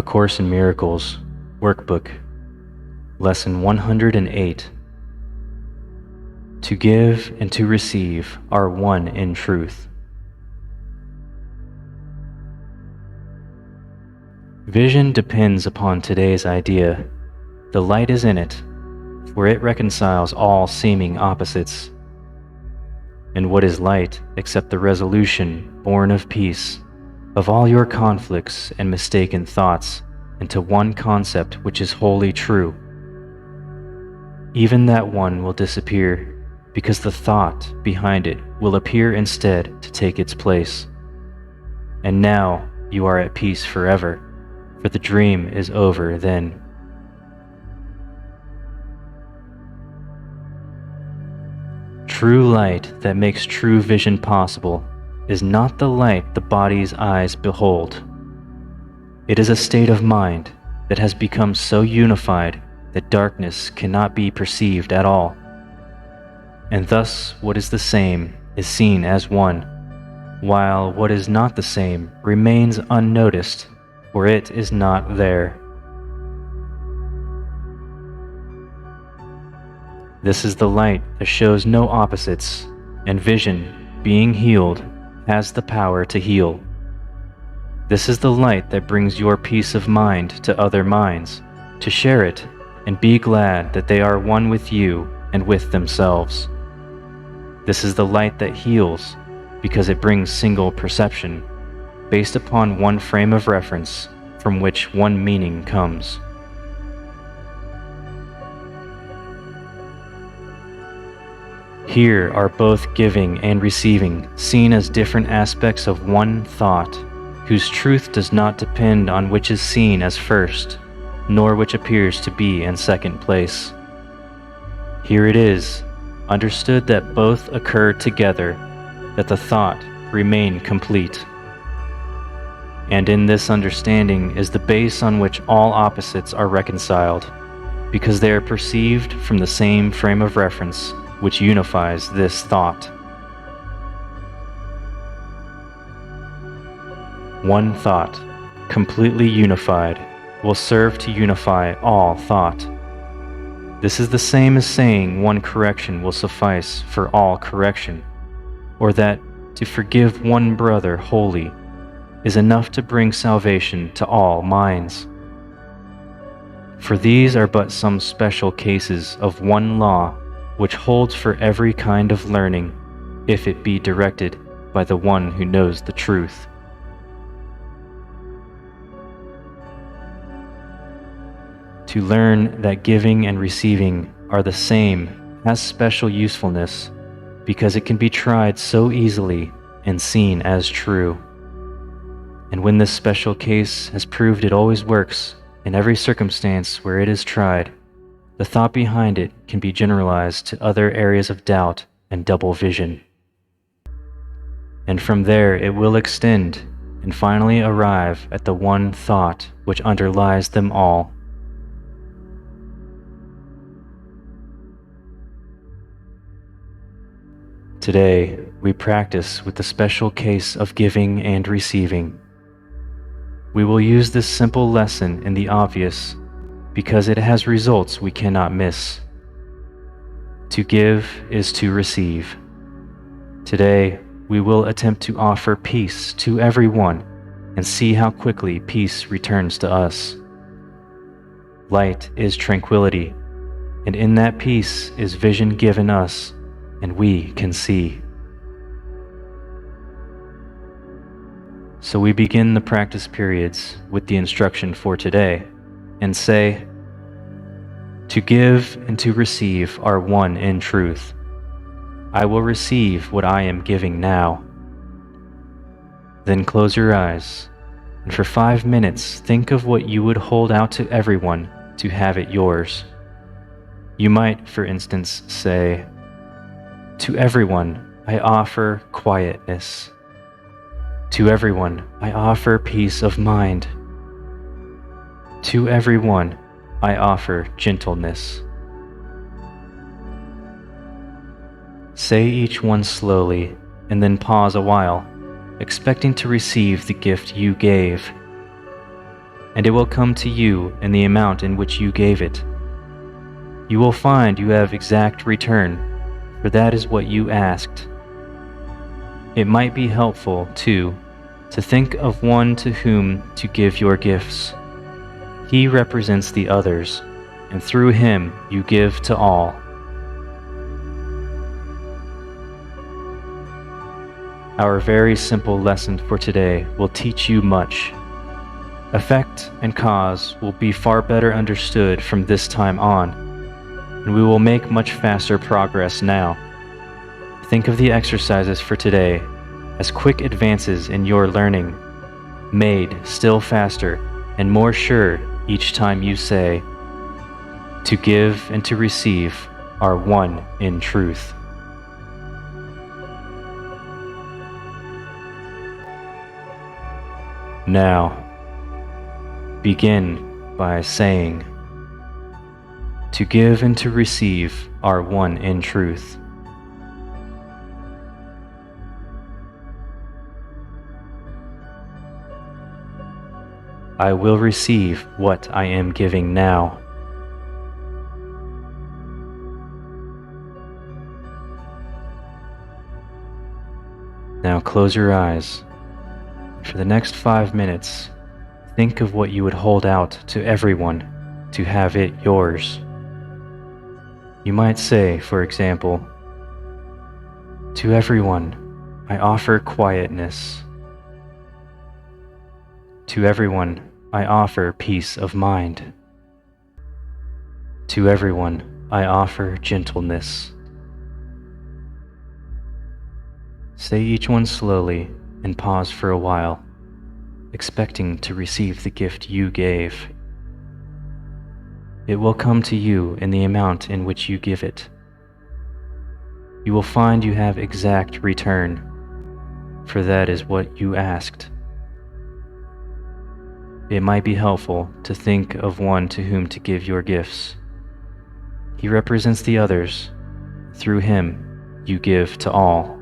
A Course in Miracles, Workbook, Lesson 108. To give and to receive are one in truth. Vision depends upon today's idea. The light is in it, for it reconciles all seeming opposites. And what is light except the resolution, born of peace, of all your conflicts and mistaken thoughts into one concept which is wholly true? Even that one will disappear, because the thought behind it will appear instead to take its place. And now you are at peace forever, for the dream is over then. True light that makes true vision possible is not the light the body's eyes behold. It is a state of mind that has become so unified that darkness cannot be perceived at all. And thus what is the same is seen as one, while what is not the same remains unnoticed, for it is not there. This is the light that shows no opposites, and vision, being healed, has the power to heal. This is the light that brings your peace of mind to other minds, to share it and be glad that they are one with you and with themselves. This is the light that heals, because it brings single perception, based upon one frame of reference from which one meaning comes. Here are both giving and receiving seen as different aspects of one thought, whose truth does not depend on which is seen as first, nor which appears to be in second place. Here it is, understood that both occur together, that the thought remain complete. And in this understanding is the base on which all opposites are reconciled, because they are perceived from the same frame of reference which unifies this thought. One thought, completely unified, will serve to unify all thought. This is the same as saying one correction will suffice for all correction, or that to forgive one brother wholly is enough to bring salvation to all minds. For these are but some special cases of one law which holds for every kind of learning, if it be directed by the one who knows the truth. To learn that giving and receiving are the same has special usefulness, because it can be tried so easily and seen as true. And when this special case has proved it always works in every circumstance where it is tried, the thought behind it can be generalized to other areas of doubt and double vision. And from there it will extend and finally arrive at the one thought which underlies them all. Today, we practice with the special case of giving and receiving. We will use this simple lesson in the obvious because it has results we cannot miss. To give is to receive. Today, we will attempt to offer peace to everyone and see how quickly peace returns to us. Light is tranquility, and in that peace is vision given us, and we can see. So we begin the practice periods with the instruction for today, and say, to give and to receive are one in truth. I will receive what I am giving now. Then close your eyes, and for 5 minutes think of what you would hold out to everyone to have it yours. You might, for instance, say, to everyone I offer quietness. To everyone I offer peace of mind. To everyone I offer gentleness. Say each one slowly, and then pause a while, expecting to receive the gift you gave. and it will come to you in the amount in which you gave it. You will find you have exact return, for that is what you asked. It might be helpful, too, to think of one to whom to give your gifts. He represents the others, and through him you give to all. Our very simple lesson for today will teach you much. Effect and cause will be far better understood from this time on, and we will make much faster progress now. Think of the exercises for today as quick advances in your learning, made still faster and more sure each time you say, "To give and to receive are one in truth." Now, begin by saying, "To give and to receive are one in truth." I will receive what I am giving now. Now close your eyes. For the next 5 minutes, think of what you would hold out to everyone to have it yours. You might say, for example, "To everyone, I offer quietness. To everyone, I offer peace of mind. To everyone, I offer gentleness." Say each one slowly and pause for a while, expecting to receive the gift you gave. It will come to you in the amount in which you give it. You will find you have exact return, for that is what you asked. It might be helpful to think of one to whom to give your gifts. He represents the others. Through him, you give to all.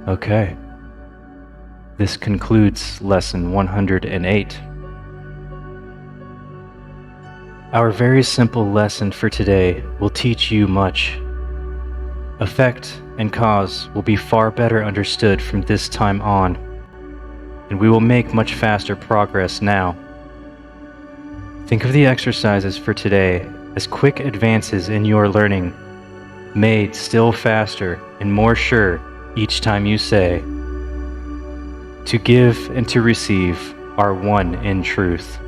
Okay. This concludes lesson 108. Our very simple lesson for today will teach you much. Effect and cause will be far better understood from this time on, and we will make much faster progress now. Think of the exercises for today as quick advances in your learning, made still faster and more sure each time you say, "To give and to receive are one in truth."